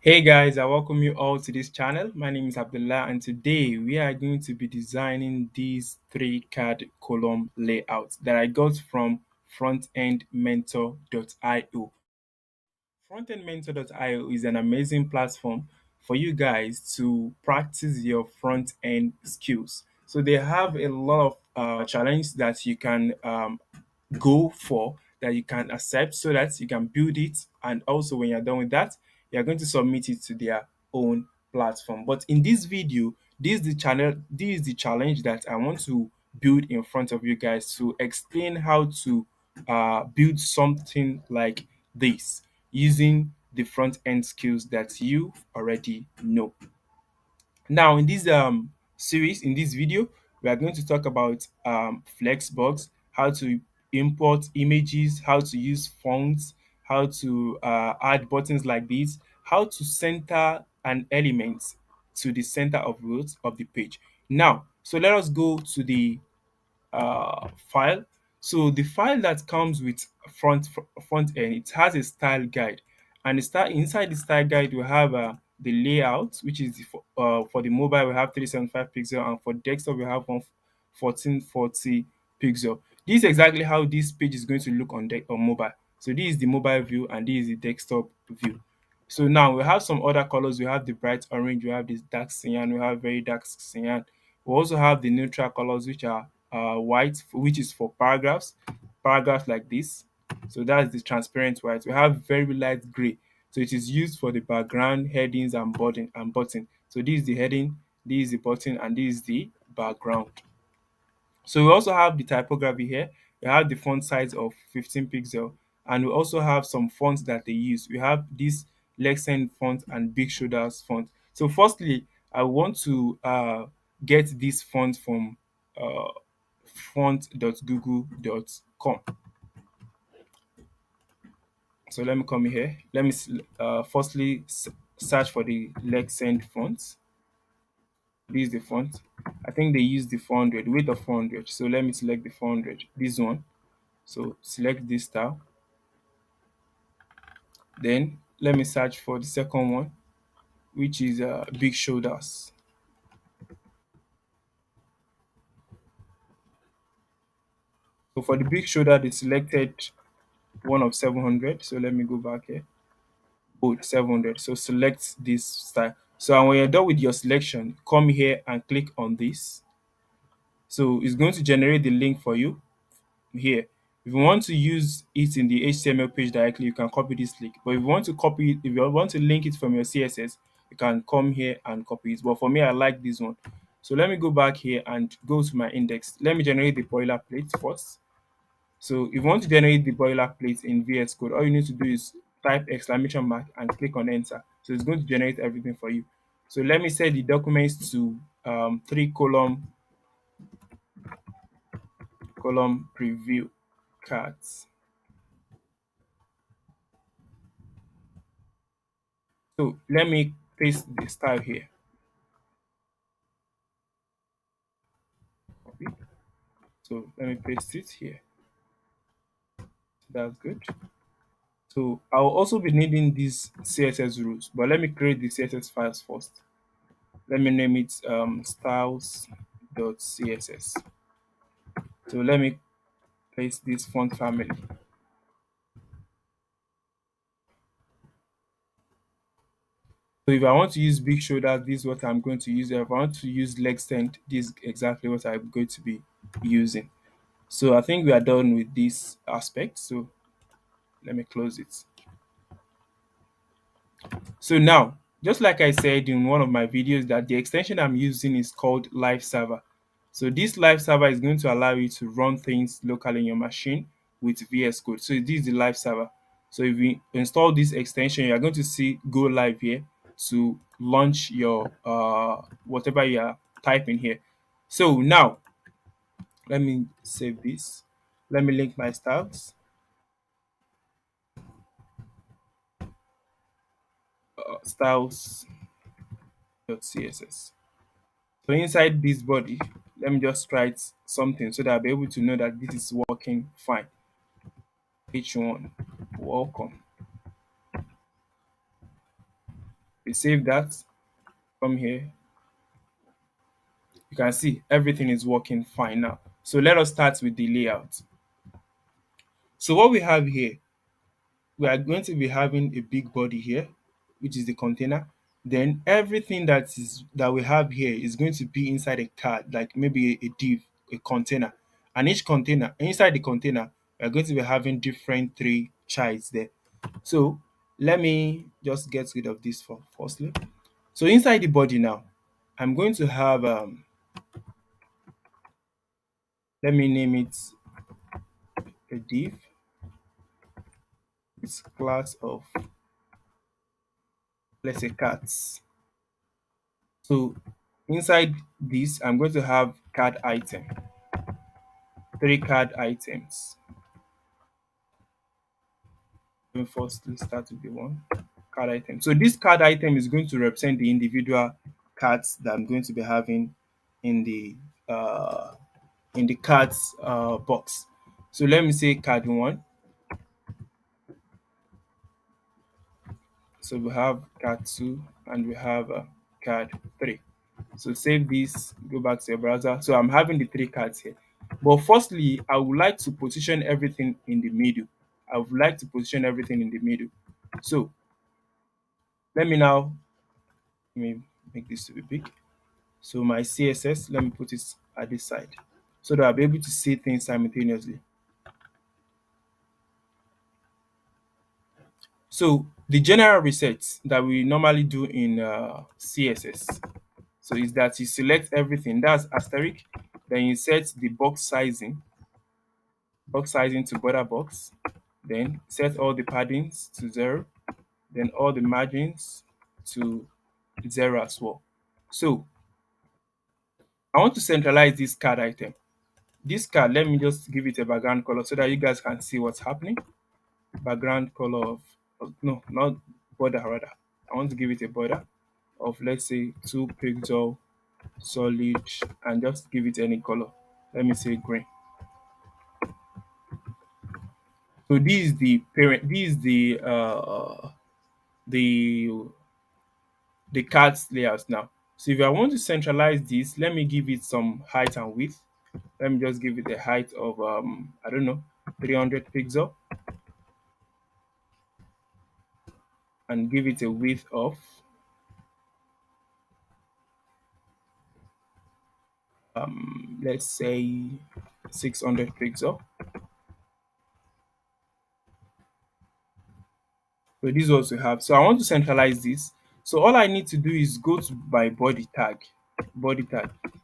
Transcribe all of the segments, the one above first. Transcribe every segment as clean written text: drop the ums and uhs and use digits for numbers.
Hey guys, I welcome you all to this channel. My name is Abdullah, and today we are going to be designing these three card column layouts that I got from frontendmentor.io. Frontendmentor.io is an amazing platform for you guys to practice your front end skills. So they have a lot of challenges that you can go for, that you can accept so that you can build it, and also when you're done with that, you're going to submit it to their own platform. But in this video, this is the challenge that I want to build in front of you guys to explain how to build something like this using the front end skills that you already know. Now, in this series, in this video, we are going to talk about Flexbox, how to import images, how to use fonts, how to add buttons like this, how to center an element to the center of the page. Now, so let us go to the file. So the file that comes with front end, it has a style guide, and inside the style guide we have the layout, which is for the mobile we have 375 pixel, and for desktop we have 1440 pixel. This is exactly how this page is going to look on mobile. So this is the mobile view and this is the desktop view. So now we have some other colors. We have the bright orange, we have this dark cyan, we have very dark cyan. We also have the neutral colors, which are white, which is for paragraphs like this. So that's the transparent white. We have very light gray. So it is used for the background, headings, and button. So this is the heading, this is the button, and this is the background. So we also have the typography here. We have the font size of 15 pixel, and we also have some fonts that they use. We have this Lexen font and Big Shoulders font. So firstly, I want to get this font from uh, font.google.com. So let me come here. Let me firstly search for the Lexen font. This is the font. I think they use the 400, weight of 400. So let me select the 400, this one. So select this style. Then let me search for the second one, which is Big Shoulders. So for the big shoulder, they selected one of 700. So let me go back here. Oh, 700. So select this style. So when you're done with your selection, come here and click on this. So it's going to generate the link for you here. If you want to use it in the HTML page directly, you can copy this link. But if you want to copy it, if you want to link it from your CSS, you can come here and copy it. But for me, I like this one. So let me go back here and go to my index. Let me generate the boilerplate first. So if you want to generate the boilerplate in VS Code, all you need to do is type exclamation mark and click on enter. So it's going to generate everything for you. So let me set the documents to three column preview cards. So let me paste the style here. Copy. So let me paste it here. That's good. So I'll also be needing these CSS rules, but let me create the CSS files first. Let me name it styles.css. So let me paste this font family. So if I want to use big shoulders, this is what I'm going to use. If I want to use leg extend, this is exactly what I'm going to be using. So I think we are done with this aspect. So let me close it. So now, just like I said in one of my videos, that the extension I'm using is called Live Server. So this Live Server is going to allow you to run things locally in your machine with VS Code. So this is the Live Server. So if you install this extension, you're going to see Go Live here to launch your whatever you are typing here. So now, let me save this. Let me link my styles. Styles.css. So inside this body, let me just write something so that I'll be able to know that this is working fine. H1, welcome. We save that. Come here. You can see everything is working fine now. So let us start with the layout. So what we have here, we are going to be having a big body here, which is the container. Then everything that we have here is going to be inside a card, like maybe a div, a container. And each container, inside the container, we are going to be having different three childs there. So let me just get rid of this for firstly. So inside the body now, I'm going to have let me name it a div. It's class of, let's say, cats. So inside this, I'm going to have card item, three card items. Let me firstly start with the one card item. So this card item is going to represent the individual cards that I'm going to be having in the uh, cards box. So let me say card one. So we have card two and we have card three. So save this, go back to your browser. So I'm having the three cards here. But firstly, I would like to position everything in the middle. I would like to position everything in the middle. So let me now let me make this to be big. So my CSS, let me put it at this side so that I'll be able to see things simultaneously. So the general reset that we normally do in CSS, so is that you select everything, that's asterisk, then you set the box sizing to border box, then set all the paddings to 0, then all the margins to 0 as well. So I want to centralize this card item. This card, let me just give it a background color so that you guys can see what's happening. Background color of no, not border rather. I want to give it a border of, let's say, 2 pixel solid, and just give it any color. Let me say green. So this is the parent. This is the the cards layouts now. So if I want to centralize this, let me give it some height and width. Let me just give it a height of I don't know, 300 pixel, and give it a width of let's say 600 pixel. So this is what we have. So I want to centralize this. So all I need to do is go to my body tag,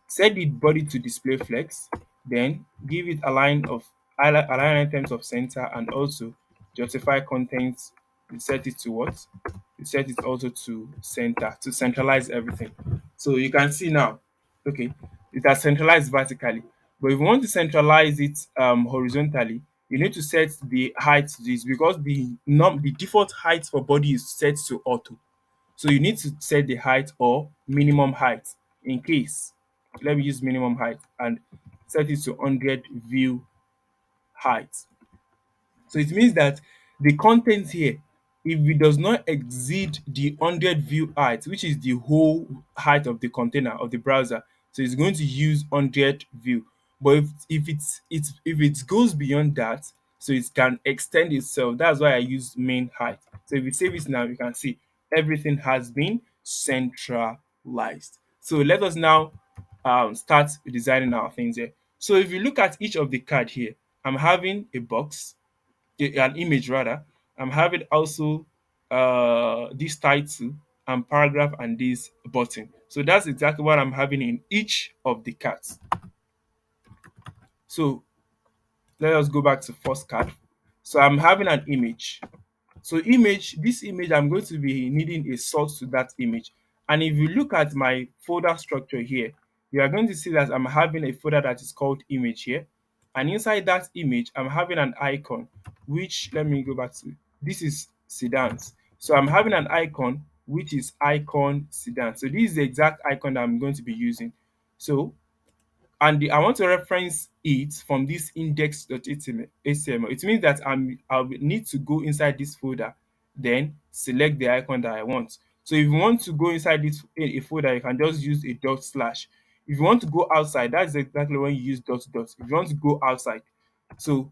set the body to display flex, then give it a line of align items of center, and also justify contents. You set it to what? You set it also to center to centralize everything. So you can see now, okay, it has centralized vertically. But if you want to centralize it horizontally, you need to set the height to this, because the default height for body is set to auto. So you need to set the height or minimum height in case. Let me use minimum height and set it to 100 view height. So it means that the content here, if it does not exceed the 100 view height, which is the whole height of the container of the browser, so it's going to use 100 view. But if it goes beyond that, so it can extend itself. That's why I use main height. So if we save it now, you can see everything has been centralized. So let us now start designing our things here. So if you look at each of the card here, I'm having a box, an image rather. I'm having also this title and paragraph and this button. So that's exactly what I'm having in each of the cards. So let us go back to first card. So I'm having an image. So this image, I'm going to be needing a source to that image. And if you look at my folder structure here, you are going to see that I'm having a folder that is called image here. And inside that image, I'm having an icon, which, let me go back to, this is sedans. So I'm having an icon, which is icon sedan. So this is the exact icon that I'm going to be using. So I want to reference it from this index.html. It means that I'll need to go inside this folder, then select the icon that I want. So if you want to go inside this a folder, you can just use a dot slash. If you want to go outside, that's exactly when you use dot dot. If you want to go outside, so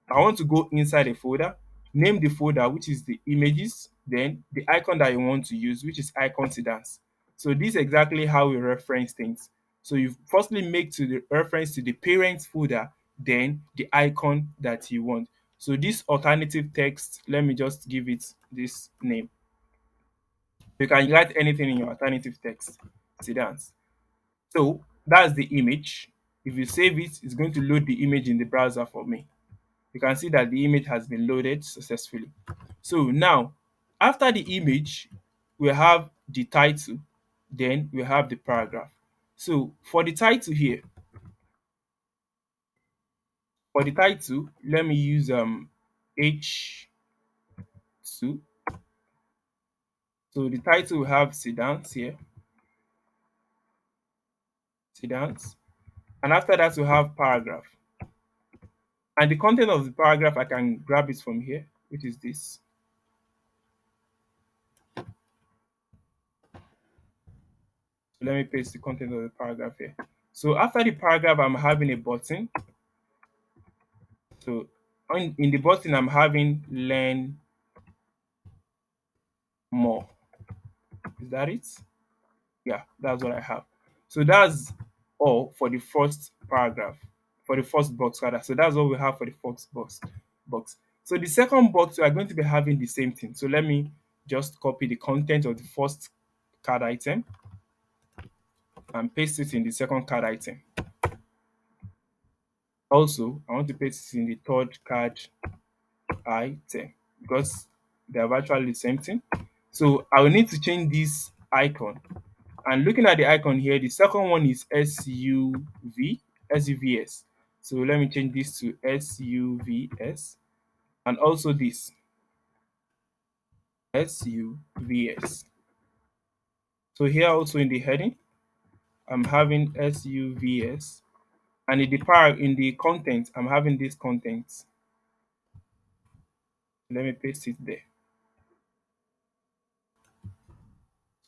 I want to go inside a folder, name the folder, which is the images, then the icon that you want to use, which is icon sedans. So this is exactly how we reference things. So you firstly make to the reference to the parent folder, then the icon that you want. So this alternative text, let me just give it this name. You can write anything in your alternative text, sedans. So that's the image. If you save it, it's going to load the image in the browser for me. You can see that the image has been loaded successfully. So now, after the image, we have the title, then we have the paragraph. So for the title here, for the title, let me use H2. So the title we have sedans here, sedans. And after that, we have paragraph. And the content of the paragraph, I can grab it from here, which is this. So let me paste the content of the paragraph here. So after the paragraph, I'm having a button. So in the button, I'm having learn more. Is that it? Yeah, that's what I have. So that's all for the first paragraph, for the first box rather. So that's what we have for the first box. So the second box, we are going to be having the same thing. So let me just copy the content of the first card item and paste it in the second card item. Also, I want to paste it in the third card item because they are virtually the same thing. So I will need to change this icon. And looking at the icon here, the second one is SUVS. So let me change this to SUVS. And also this SUVS. So here also in the heading, I'm having SUVS. And in the content, I'm having this content. Let me paste it there.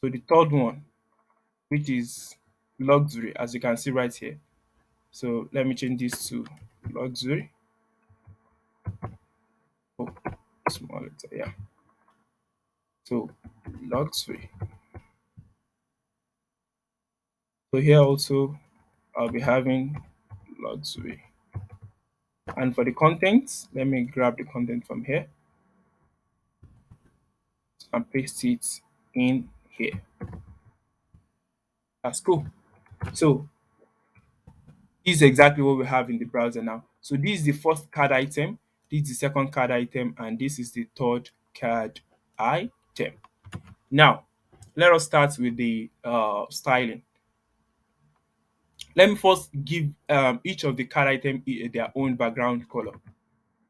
So the third one, which is luxury, as you can see right here. So let me change this to luxury. Oh, small letter, yeah. So luxury. So here also I'll be having luxury. And for the content, let me grab the content from here and paste it in here. That's cool. So this is exactly what we have in the browser now. So this is the first card item, this is the second card item, and this is the third card item. Now, let us start with the styling. Let me first give each of the card item their own background color.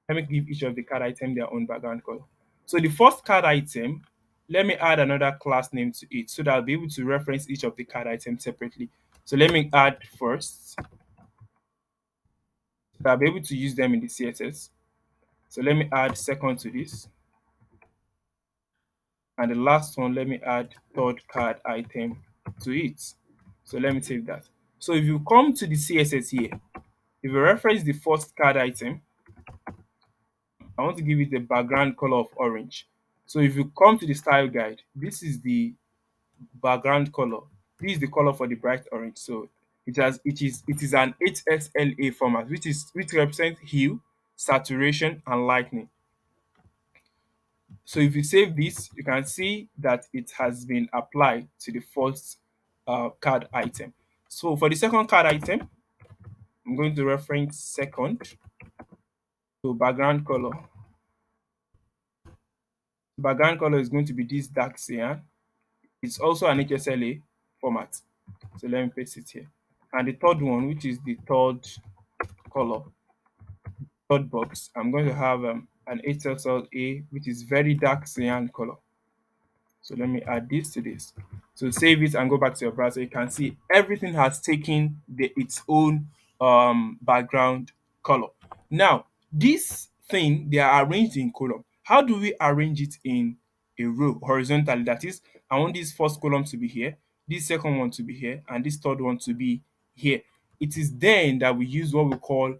Let me give each of the card item their own background color. So the first card item, let me add another class name to it so that I'll be able to reference each of the card items separately. So let me add first, so that I'll be able to use them in the CSS. So let me add second to this. And the last one, let me add third card item to it. So let me save that. So if you come to the CSS here, if you reference the first card item, I want to give it a background color of orange. So if you come to the style guide, this is the background color. This is the color for the bright orange. So it is an HSLA format, which represents hue, saturation, and lightning. So if you save this, you can see that it has been applied to the first card item. So for the second card item, I'm going to reference second. So background color. Background color is going to be this dark cyan. It's also an HSLA format. So let me paste it here. And the third one, which is the third color, third box, I'm going to have an HSLA, which is very dark cyan color. So let me add this to this. So save it and go back to your browser. You can see everything has taken its own background color. Now, this thing, they are arranged in column. How do we arrange it in a row horizontally. That is, I want this first column to be here, this second one to be here, and this third one to be here. It is then that we use what we call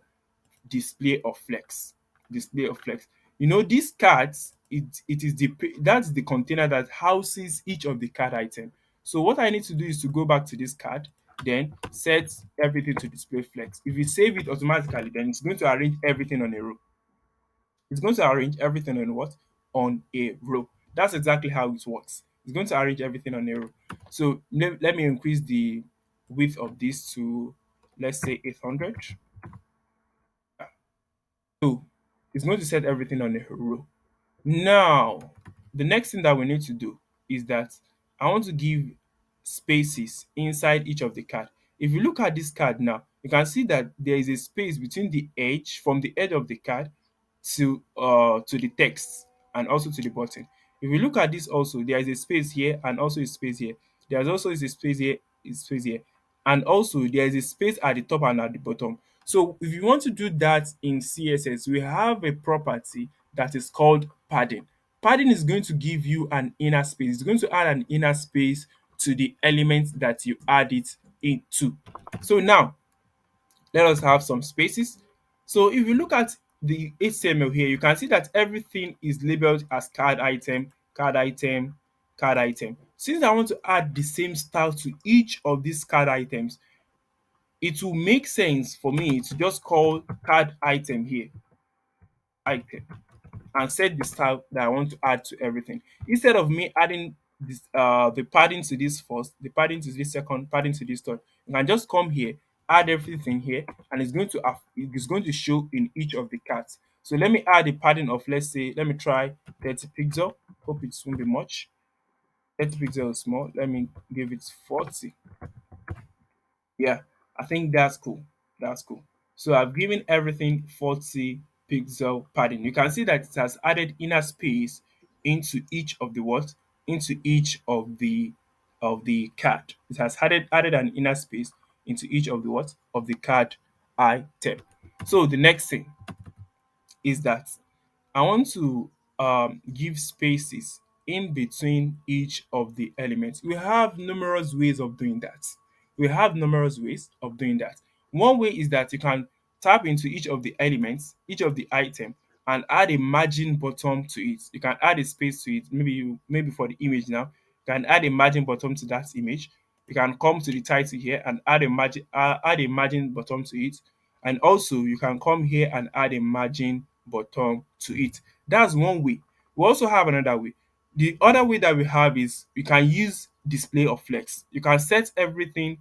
display of flex. Display of flex. You know, these cards, it is that's the container that houses each of the card item. So what I need to do is to go back to this card, then set everything to display flex. If you save it automatically, then it's going to arrange everything on a row. It's going to arrange everything on what? On a row. That's exactly how it works. It's going to arrange everything on a row. So let me increase the width of this to, let's say, 800. So it's going to set everything on a row. Now, the next thing that we need to do is that I want to give spaces inside each of the card. If you look at this card now, you can see that there is a space between the edge, from the edge of the card to the text and also to the button. If you look at this also, there is a space here and also a space here. There's also is a space here, a space here, and also there is a space at the top and at the bottom. So if you want to do that in CSS, we have a property that is called padding. Padding is going to give you an inner space. It's going to add an inner space to the element that you add it into. So now let us have some spaces. So if you look at the HTML here, you can see that everything is labeled as card item, card item, card item. Since I want to add the same style to each of these card items, it will make sense for me to just call card item here, item, and set the style that I want to add to everything. Instead of me adding this the padding to this first, the padding to this second, padding to this third, you can just come here, add everything here, and it's going to show in each of the cards. So let me add a padding of, let's say, let me try 30 pixel. Hope it won't be much. 30 pixel is small. Let me give it 40. Yeah, I think that's cool. That's cool. So I've given everything 40 pixel padding. You can see that it has added inner space into each of the what? Into each of the card. It has added an inner space into each of the what? Of the card item. So the next thing is that I want to give spaces in between each of the elements. We have numerous ways of doing that. We have numerous ways of doing that. One way is that you can tap into each of the elements, each of the item, and add a margin bottom to it. You can add a space to it. Maybe for the image now, you can add a margin bottom to that image. You can come to the title here and add a margin bottom to it, and also you can come here and add a margin bottom to it. That's one way. We also have another way. The other way that we have is we can use display of flex. You can set everything,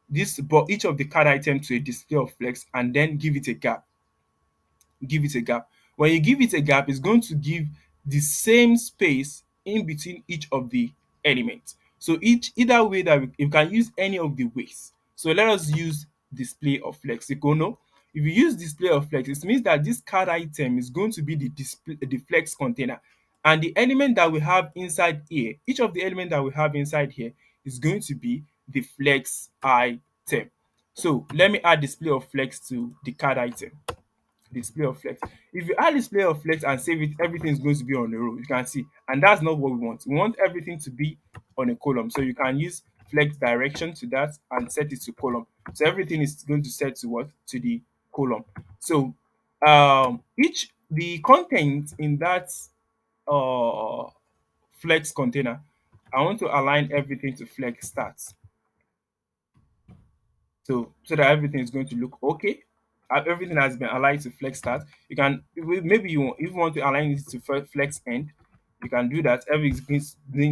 this but each of the card item to a display of flex, and then give it a gap. Give it a gap. When you give it a gap, it's going to give the same space in between each of the elements. So either way that you can use any of the ways. So let us use display of flex. No, if you use display of flex, it means that this card item is going to be the flex container, and the element that we have inside here, each of the element that we have inside here is going to be the flex item. So let me add display of flex to the card item. Display of flex. If you add display of flex and save it, everything is going to be on the row. You can see, and that's not what we want. We want everything to be on a column. So you can use flex direction to that and set it to column. So everything is going to set to what? To the column. So each the content in that uh flex container, I want to align everything to flex stats. So that everything is going to look okay. Everything has been aligned to flex start. You can, maybe if you want to align it to flex end, you can do that. Everything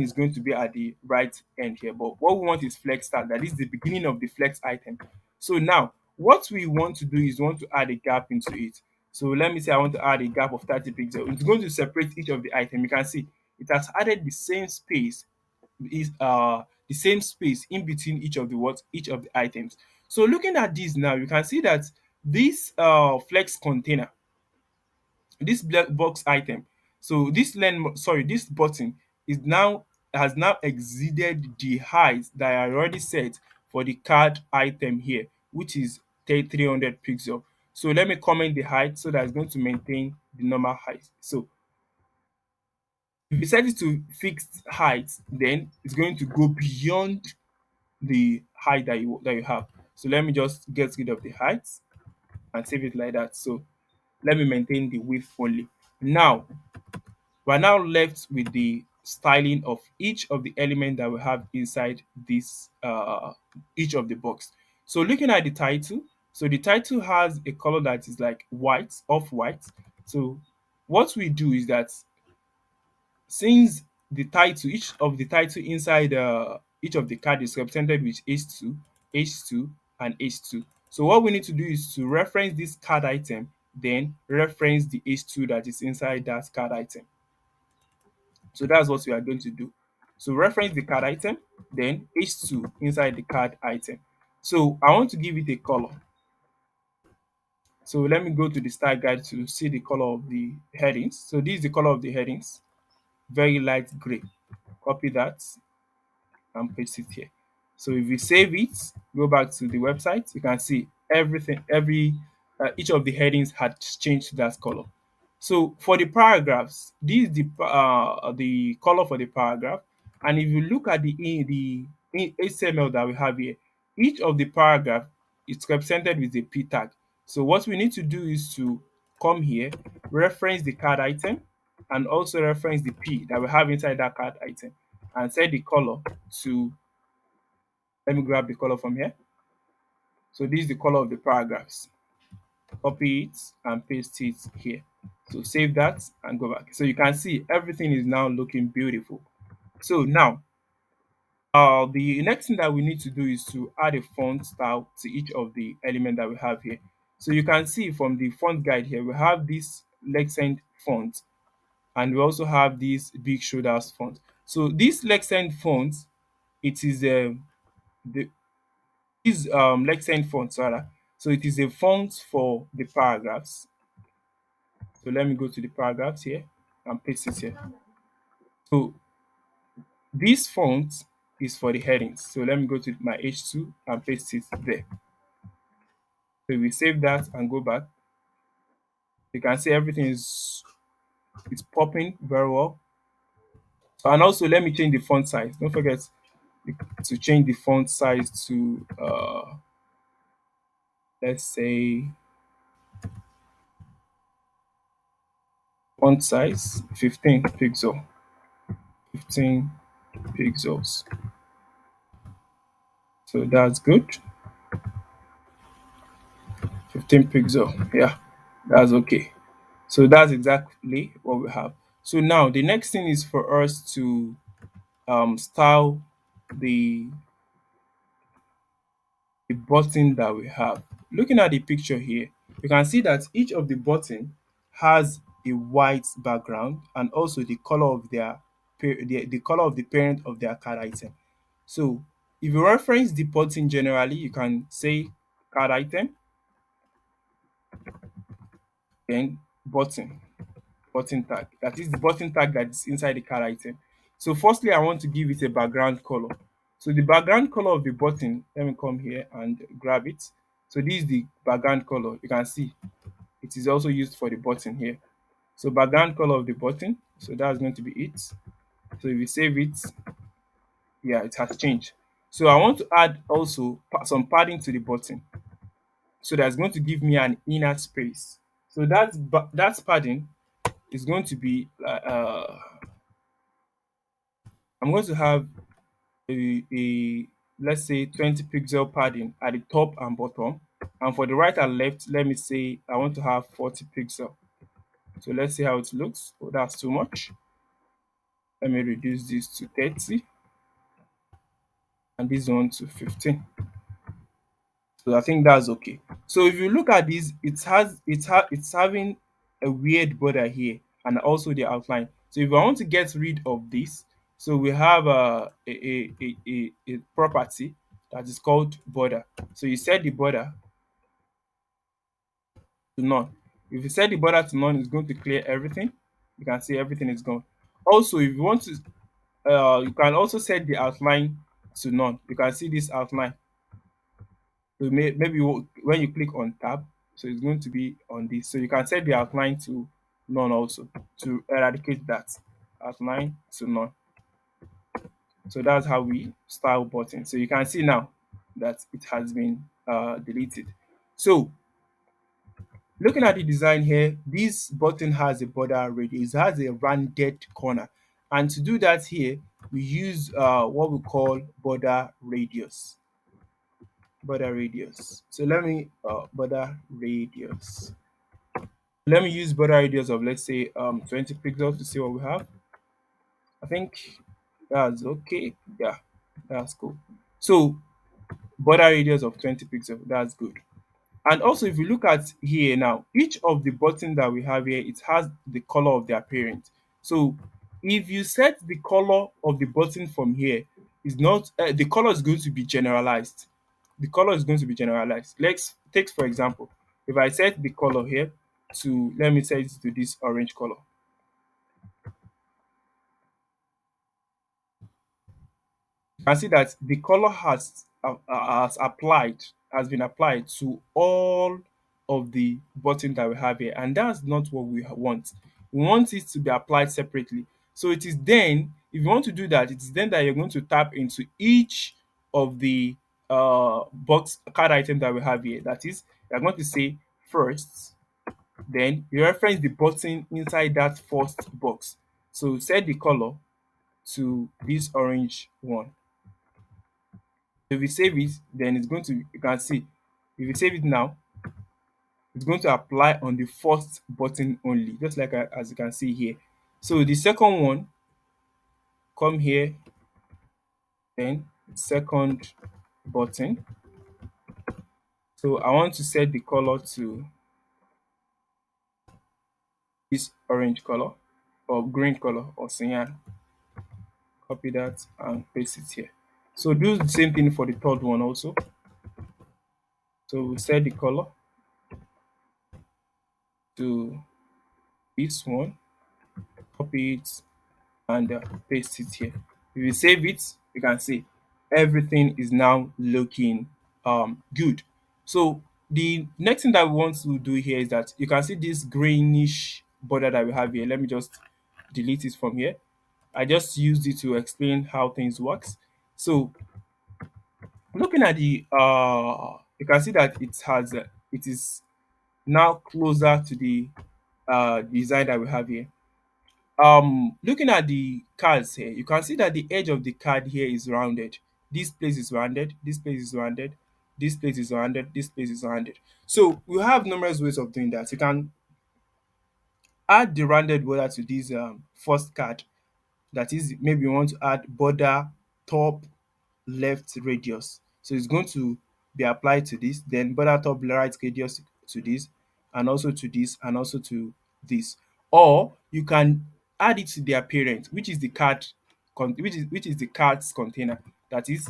is going to be at the right end here. But what we want is flex start. That is the beginning of the flex item. So now what we want to do is we want to add a gap into it. So let me say I want to add a gap of 30 pixels. It's going to separate each of the item. You can see it has added the same space in between each of the items. So looking at this now, you can see that this flex container, this black box item, so this button is now has now exceeded the height that I already set for the card item here, which is 300 pixel. So let me comment the height so that it's going to maintain the normal height. So If you set it to fixed height, then it's going to go beyond the height that you have. So let me just get rid of the height and save it like that. So let me maintain the width only. Now we're now left with the styling of each of the elements that we have inside this each of the box. So looking at the title, so the title has a color that is like white, off white. So what we do is that since the title, each of the title inside each of the card is represented with H2, H2, and H2. So what we need to do is to reference this card item, then reference the H2 that is inside that card item. So that's what we are going to do. So reference the card item, then H2 inside the card item. So I want to give it a color. So let me go to the style guide to see the color of the headings. So this is the color of the headings, very light gray. Copy that and paste it here. So if you save it, go back to the website, you can see everything, each of the headings had changed to that color. So for the paragraphs, this is the color for the paragraph. And if you look at the HTML that we have here, each of the paragraph is represented with a p tag. So what we need to do is to come here, reference the card item, and also reference the p that we have inside that card item, and set the color to, let me grab the color from here. So this is the color of the paragraphs. Copy it and paste it here. So save that and go back. So you can see everything is now looking beautiful. So now, the next thing that we need to do is to add a font style to each of the element that we have here. So you can see from the font guide here, we have this Lexent font, and we also have this big shoulders font. So this Lexent font, it is the this Lexent font rather. So it is a font for the paragraphs. So let me go to the paragraphs here and paste it here. So this font is for the headings. So let me go to my H2 and paste it there. So we save that and go back. You can see everything is popping very well. And also let me change the font size. Don't forget to change the font size to let's say font size 15 pixel. 15 pixels. So that's good. 15 pixel. Yeah, that's okay. So that's exactly what we have. So now the next thing is for us to style the the button that we have. Looking at the picture here, you can see that each of the button has a white background and also the color of the color of the parent of their card item. So if you reference the button generally, you can say card item, then button tag. That is the button tag that is inside the card item. So firstly, I want to give it a background color. So the background color of the button, let me come here and grab it. So this is the background color. You can see it is also used for the button here. So background color of the button. So that's going to be it. So if you save it, yeah, it has changed. So I want to add also some padding to the button. So that's going to give me an inner space. So that padding is going to be I'm going to have a let's say 20 pixel padding at the top and bottom, and for the right and left, let me say I want to have 40 pixel. So let's see how it looks. Oh, that's too much. Let me reduce this to 30 and this one to 15. So I think that's okay. So if you look at this, it's having a weird border here and also the outline. So if I want to get rid of this, so we have a property that is called border. So you set the border to none. If you set the border to none, it's going to clear everything. You can see everything is gone. Also, if you want to, you can also set the outline to none. You can see this outline. So maybe when you click on tab, so it's going to be on this. So you can set the outline to none also to eradicate that outline to none. So that's how we style button. So you can see now that it has been deleted. So looking at the design here, this button has a border radius, it has a rounded corner. And to do that here, we use what we call border radius. Border radius. So let me border radius. Let me use border radius of, let's say, 20 pixels to see what we have. I think that's okay. Yeah, that's cool. So border radius of 20 pixels, that's good. And also, if you look at here now, each of the buttons that we have here, it has the color of their parent. So if you set the color of the button from here, is not the color is going to be generalized. The color is going to be generalized. Let's take, for example, if I set the color here to, let me set it to this orange color. You can see that the color has been applied to all of the button that we have here, and that's not what we want. We want it to be applied separately. So it is then, if you want to do that, it is then that you're going to tap into each of the box card item that we have here. That is, you're going to say first, then you reference the button inside that first box. So set the color to this orange one. If we save it, then it's going to, you can see, if you save it now, it's going to apply on the first button only, just like as you can see here. So the second one, come here, then second button. So I want to set the color to this orange color or green color or cyan. Copy that and paste it here. So do the same thing for the third one also. So we set the color to this one, copy it and paste it here. If you save it, you can see everything is now looking good. So the next thing that we want to do here is that you can see this greenish border that we have here. Let me just delete it from here. I just used it to explain how things works. So looking at the you can see that it is now closer to the design that we have here. Looking at the cards here, you can see that the edge of the card here is rounded. This place is rounded, this place is rounded, this place is rounded, this place is rounded. So we have numerous ways of doing that. You can add the rounded border to this first card. That is, maybe you want to add border top left radius. So it's going to be applied to this, then border top right radius to this, and also to this, and also to this. Or you can add it to their parent, which is the card, which is the card's container. That is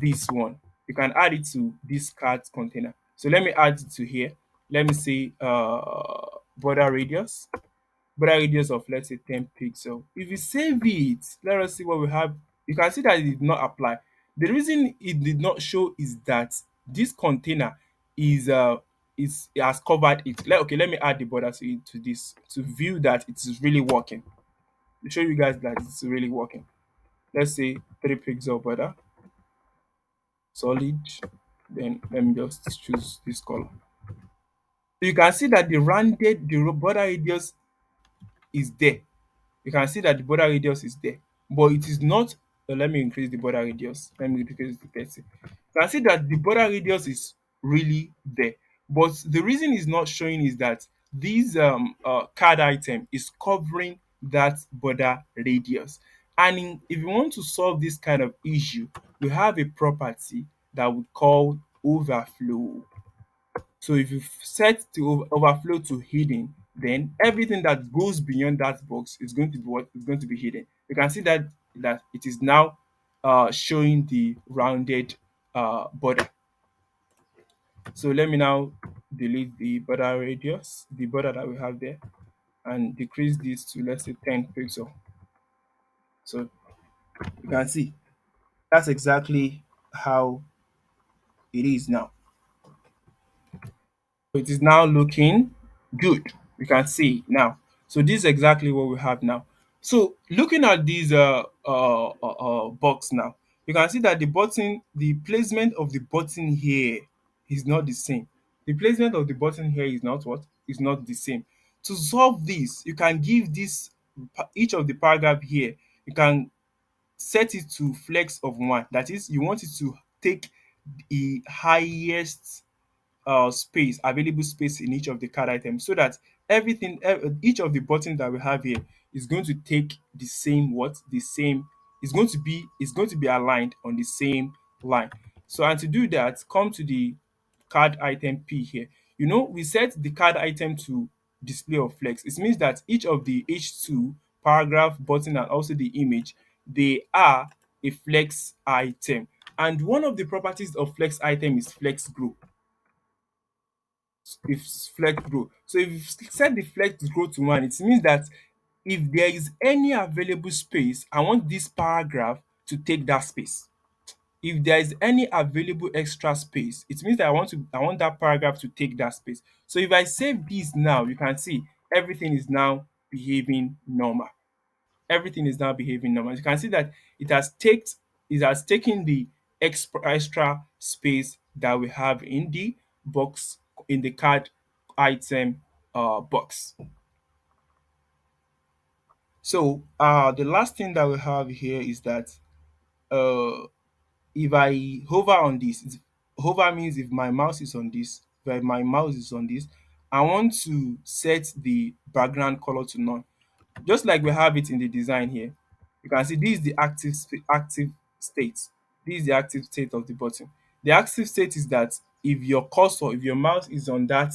this one. You can add it to this card's container. So let me add it to here. Let me say border radius of, let's say, 10 pixels. If you save it, let us see what we have. You can see that it did not apply. The reason it did not show is that this container is it has covered it. Okay, let me add the border to this to view that it is really working. To show you guys that it's really working. Let's say 3 pixel border, solid. Then let me just choose this color. So you can see that the border radius is there. You can see that the border radius is there, but it is not. Let me increase the border radius. Let me increase it to 30. You can see that the border radius is really there, but the reason it's not showing is that this card item is covering that border radius. And if you want to solve this kind of issue, we have a property that we call overflow. So if you set the overflow to hidden, then everything that goes beyond that box is going to be what is going to be hidden. You can see that it is now showing the rounded border. So let me now delete the border radius, the border that we have there, and decrease this to, let's say, 10 pixel. So you can see that's exactly how it is now. It is now looking good. You can see now. So this is exactly what we have now. So looking at this box now, you can see that the placement of the button here is not the same. The placement of the button here is not what? Is not the same. To solve this, you can give this each of the paragraph here, you can set it to flex of one. That is, you want it to take the highest space, available space in each of the card items, so that each of the buttons that we have here is going to take the same what? The same, it's going to be aligned on the same line. So, and to do that, come to the card item P here. You know, we set the card item to display of flex. It means that each of the H2 paragraph, button, and also the image, they are a flex item. And one of the properties of flex item is flex grow. If flex grow, so if you set the flex grow to one, it means that if there is any available space, I want this paragraph to take that space. If there is any available extra space, it means that I want that paragraph to take that space. So if I save this now, you can see everything is now behaving normal. Everything is now behaving normal. You can see that it has taken the extra space that we have in the box, in the card item box. So the last thing that we have here is that uh if I hover on this, hover means if my mouse is on this, if my mouse is on this, I want to set the background color to none. Just like we have it in the design here, you can see this is the active state. This is the active state of the button. The active state is that if your cursor, if your mouse is on that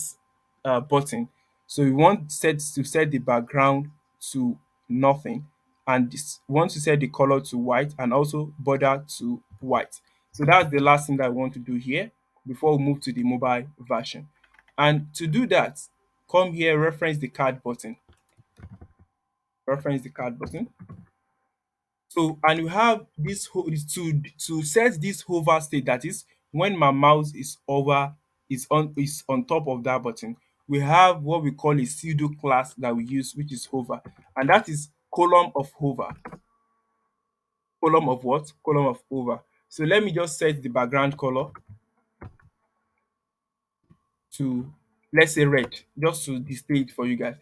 button, so you want set the background to nothing, and want to set the color to white and also border to white. So that's the last thing that I want to do here before we move to the mobile version. And to do that, come here, reference the card button. Reference the card button. So, and you have this to set this hover state, that is when my mouse is on top of that button. We have what we call a pseudo class that we use, which is hover, and that is column of hover. Column of what? Column of hover. So let me just set the background color to, let's say, red, just to display it for you guys.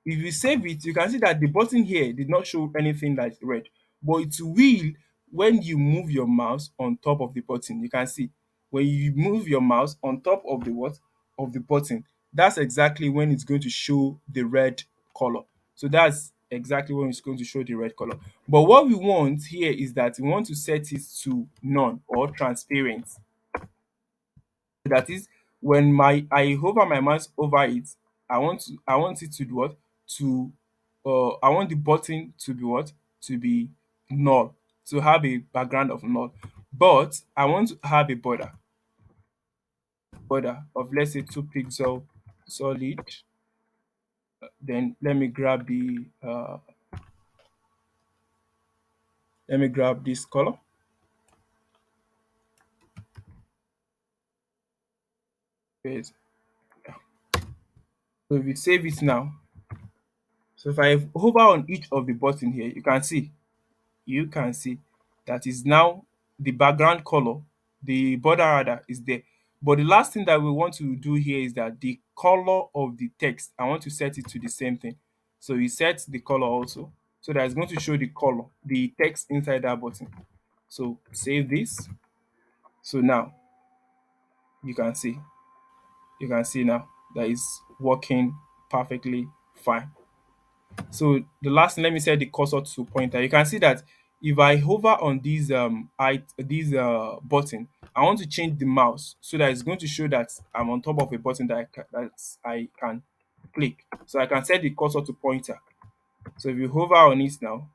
If you save it, you can see that the button here did not show anything like red, but it will when you move your mouse on top of the button. You can see when you move your mouse on top of the what? Of the button, that's exactly when it's going to show the red color. So that's exactly when it's going to show the red color. But what we want here is that we want to set it to none or transparent. That is, when I hover my mouse over it, I want it to do what? To I want the button to be what? To be null, to have a background of null. But I want to have a border of, let's say, 2 pixel solid. Then let me grab this color. Yes. So if you save it now, so if I hover on each of the button here, you can see that is now the background color, the border rather, is there. But the last thing that we want to do here is that the color of the text, I want to set it to the same thing. So we set the color also, so that it's going to show the color, the text inside that button. So save this. So now you can see, now that is working perfectly fine. So the last thing, let me set the cursor to pointer. You can see that if I hover on this button, I want to change the mouse so that it's going to show that I'm on top of a button that I can click. So I can set the cursor to pointer. So if you hover on it now,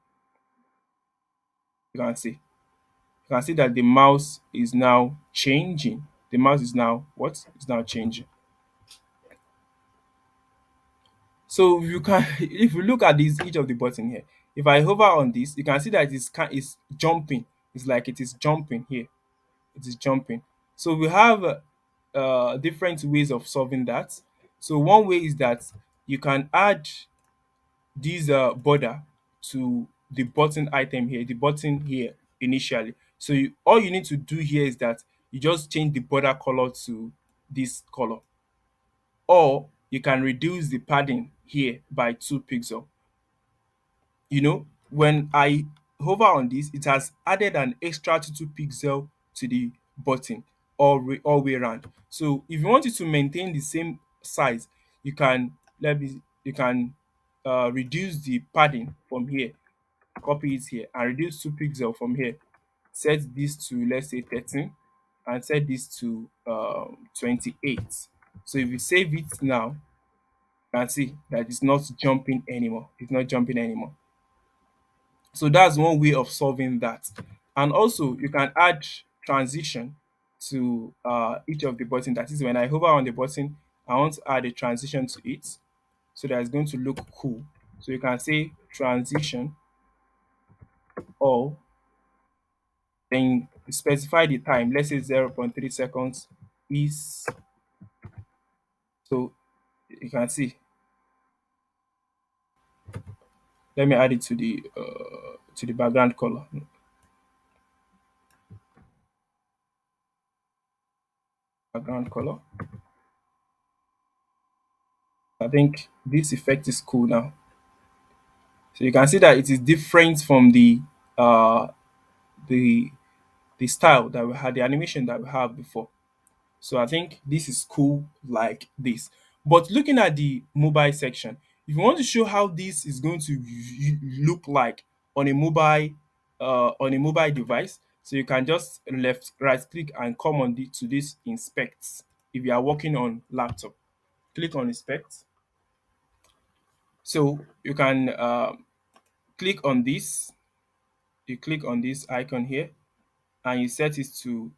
you can see. You can see that the mouse is now changing. The mouse is now what? Is now changing. So you can, if you look at this, each of the button here, if I hover on this, you can see that it's jumping. It's like it is jumping here. It is jumping. So we have different ways of solving that. So one way is that you can add this border. to the button item here, the button here initially. So all you need to do here is that you just change the border color to this color, or you can reduce the padding here by 2 pixels. When I hover on this, it has added an extra 2 pixel to the button all way around. So if you want it to maintain the same size, you can reduce the padding from here, copy it here, and reduce 2 pixel from here. Set this to, let's say, 13, and set this to 28. So if you save it now, you can see that it's not jumping anymore. It's not jumping anymore. So that's one way of solving that. And also you can add transition to each of the button. That is, when I hover on the button, I want to add a transition to it so that it's going to look cool. So you can say transition, or then specify the time. Let's say 0.3 seconds is, so you can see. Let me add it to the background color. Background color. I think this effect is cool now. So you can see that it is different from uh the the style that we had, the animation that we have before. So I think this is cool like this. But looking at the mobile section, if you want to show how this is going to look like on a mobile device, so you can just right click and come on to this inspect. If you are working on laptop, click on inspect. So you can click on this. You click on this icon here, and you set it to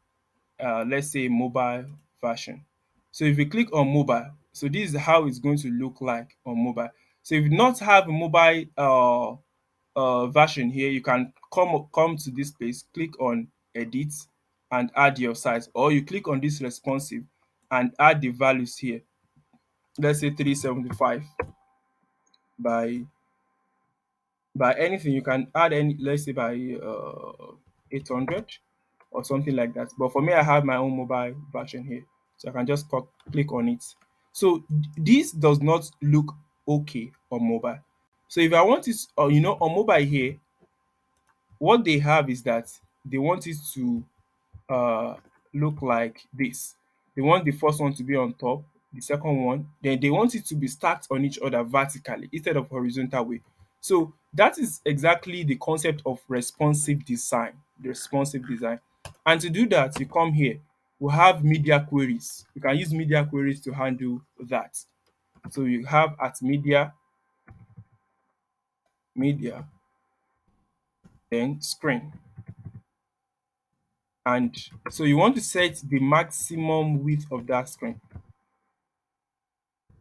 let's say mobile version. So if you click on mobile, so this is how it's going to look like on mobile. So if you not have a mobile version here, you can come to this place, click on edit, and add your size, or you click on this responsive and add the values here. Let's say 375 by anything. You can add any, let's say by 800 or something like that. But for me, I have my own mobile version here, so I can just click on it. So this does not look okay on mobile. So if I want it, on mobile here, what they have is that they want it to uh, look like this. They want the first one to be on top, the second one, then they want it to be stacked on each other vertically instead of horizontal way. So that is exactly the concept of responsive design, the responsive design. And to do that, you come here. We have media queries. You can use media queries to handle that. So you have at media, then screen. And so you want to set the maximum width of that screen.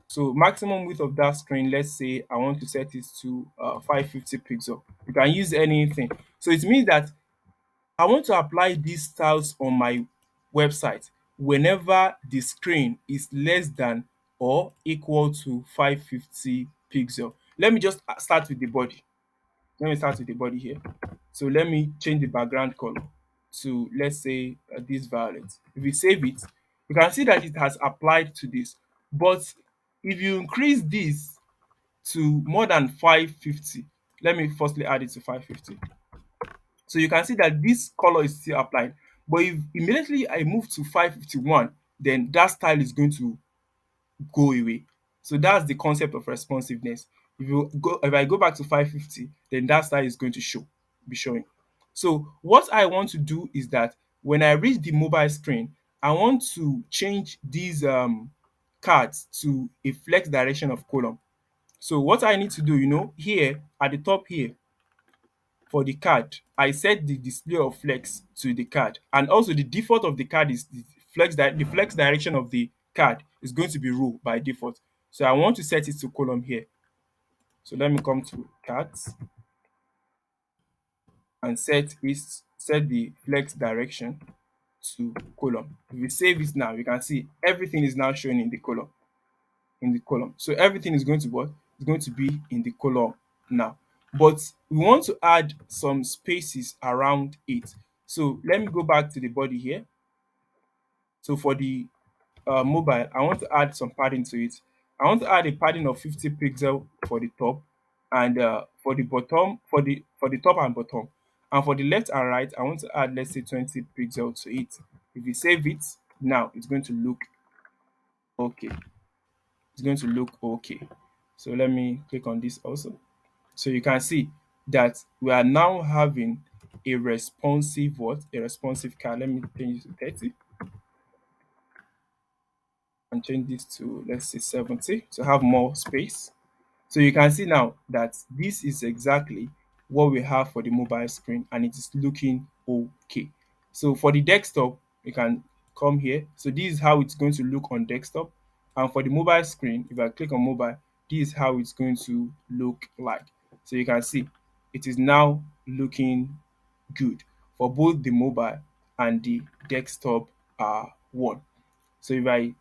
So maximum width of that screen, let's say I want to set it to 550 pixel. You can use anything. So it means that I want to apply these styles on my website whenever the screen is less than or equal to 550 pixel. Let me just start with the body. Let me start with the body here. So let me change the background color to, let's say, this violet. If we save it, you can see that it has applied to this. But if you increase this to more than 550, let me firstly add it to 550. So you can see that this color is still applied. But if immediately I move to 551, then that style is going to go away. So that's the concept of responsiveness. If I go back to 550, then that style is going to be showing. So what I want to do is that when I reach the mobile screen, I want to change these cards to a flex direction of column. So what I need to do, here at the top here, for the card, I set the display of flex to the card, and also the default of the card is the flex direction of the card is going to be row by default. So I want to set it to column here. So let me come to cards and set the flex direction to column. If we save it now, you can see everything is now showing in the column. So everything is going to what? It's going to be in the column now. but we want to add some spaces around it. So let me go back to the body here. So for the mobile, I want to add some padding to it. I want to add a padding of 50 pixel for the top, and for the bottom, for the top and bottom, and for the left and right, I want to add, let's say, 20 pixel to it. If you save it now, it's going to look okay. It's going to look okay. So let me click on this also. So you can see that we are now having a responsive what? A responsive card. Let me change it to 30 and change this to, let's say, 70 to have more space. So you can see now that this is exactly what we have for the mobile screen, and it is looking okay. So for the desktop, you can come here. So this is how it's going to look on desktop. And for the mobile screen, if I click on mobile, this is how it's going to look like. So you can see it is now looking good for both the mobile and the desktop one. So if I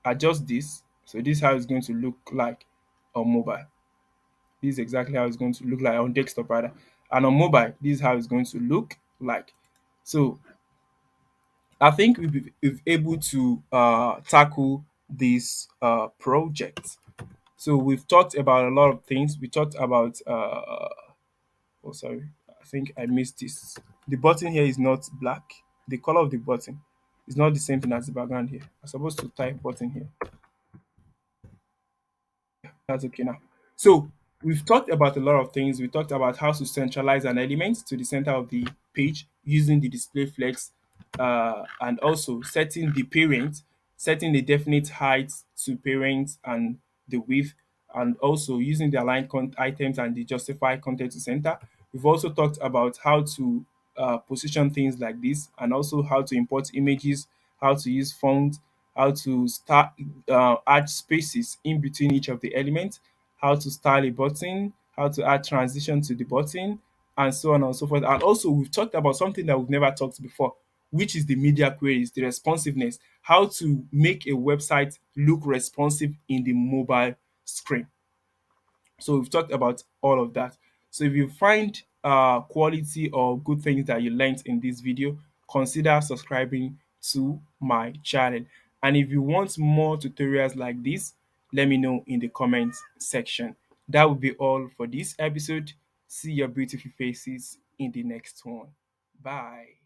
adjust this, so this is how it's going to look like on mobile. This is exactly how it's going to look like on desktop rather. And on mobile, this is how it's going to look like. So I think we've able to tackle this project. So we've talked about a lot of things. We talked about oh sorry, I think I missed this. The button here is not black. The color of the button is not the same thing as the background here. I'm supposed to type button here. That's okay now. So we've talked about a lot of things. We talked about how to centralize an element to the center of the page using the display flex, and also setting the parent, setting the definite height to parent and the width, and also using the align items and the justify content to center. We've also talked about how to position things like this, and also how to import images, how to use fonts, how to start add spaces in between each of the elements, how to style a button, how to add transition to the button, and so on and so forth. And also, we've talked about something that we've never talked before, which is the media queries, the responsiveness, how to make a website look responsive in the mobile screen. So we've talked about all of that. So if you find quality or good things that you learned in this video, consider subscribing to my channel. And if you want more tutorials like this, let me know in the comments section. That will be all for this episode. See your beautiful faces in the next one. Bye.